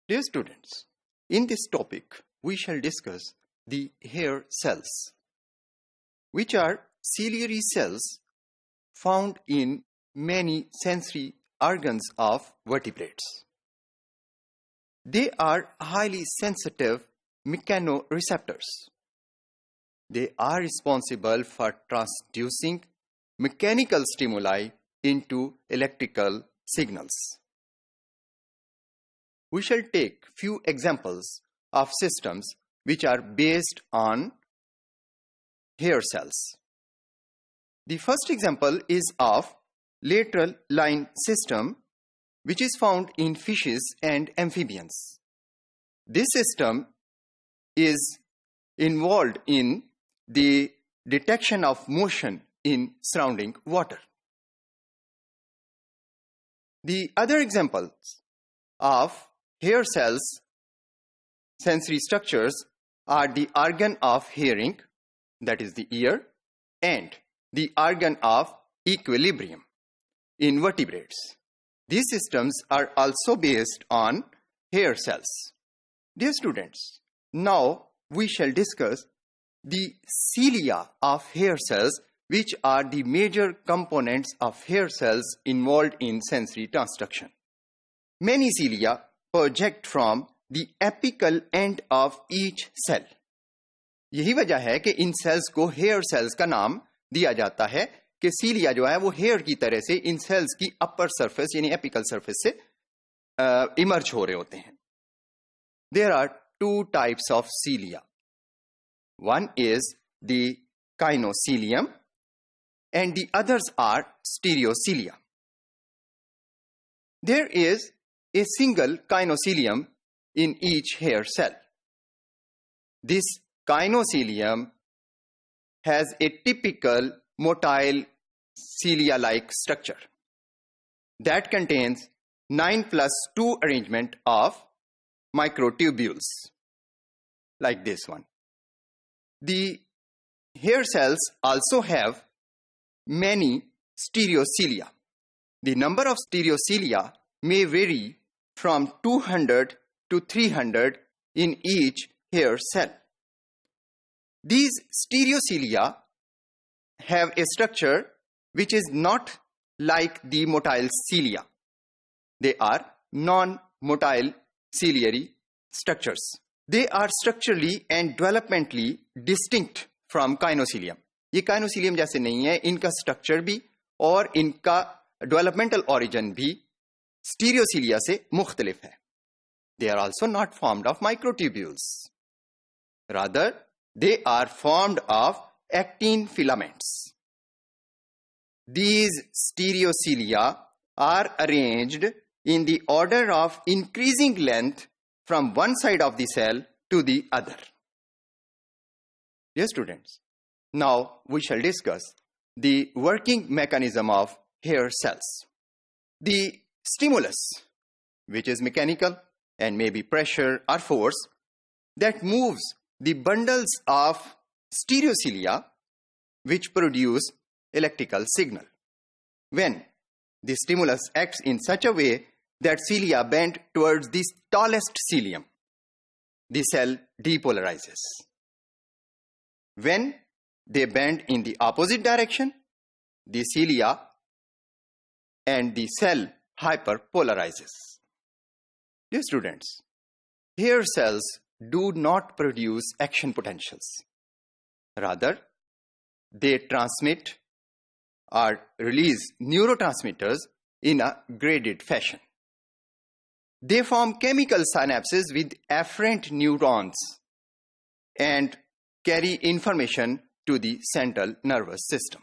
Dear students, in this topic, we shall discuss the hair cells, which are ciliary cells found in many sensory organs of vertebrates. They are highly sensitive mechanoreceptors. They are responsible for transducing mechanical stimuli into electrical signals. We shall take few examples of systems which are based on hair cells. The first example is of lateral line system, which is found in fishes and amphibians. This system is involved in the detection of motion in surrounding water. The other examples of hair cells sensory structures are the organ of hearing, that is the ear, and the organ of equilibrium in vertebrates. These systems are also based on hair cells. Dear students, now we shall discuss the cilia of hair cells, which are the major components of hair cells involved in sensory transduction. Many cilia project from the apical end of each cell. यही वजह है कि इन sales को hair cells का नाम दिया जाता है कि सीलिया जो है वो हेयर की तरह से इन सेल्स की अपर सरफेस यानी एपिकल सरफेस से इमर्ज हो रहे होते हैं. There are two types of cilia. One is the kinocilium and the others are stereocilia. There is a single kinocilium in each hair cell. This kinocilium has a typical motile cilia-like structure that contains 9+2 arrangement of microtubules, like this one. The hair cells also have many stereocilia. The number of stereocilia may vary from 200 to 300 in each hair cell. These stereocilia have a structure which is not like the motile cilia. They are non-motile ciliary structures. They are structurally and developmentally distinct from kinocilium. ये kinocilium जैसे नहीं है, इनका structure भी और इनका developmental origin भी stereocilia से मुख्तलिफ है. They are also not formed of microtubules. Rather, they are formed of actin filaments. These stereocilia are arranged in the order of increasing length from one side of the cell to the other. Dear students, now we shall discuss the working mechanism of hair cells. The stimulus, which is mechanical and may be pressure or force, that moves the bundles of stereocilia which produce electrical signal. When the stimulus acts in such a way that cilia bend towards the tallest cilium, the cell depolarizes. When they bend in the opposite direction, the cilia and the cell hyperpolarizes. Dear students, hair cells do not produce action potentials. Rather, they transmit or release neurotransmitters in a graded fashion. They form chemical synapses with afferent neurons and carry information to the central nervous system.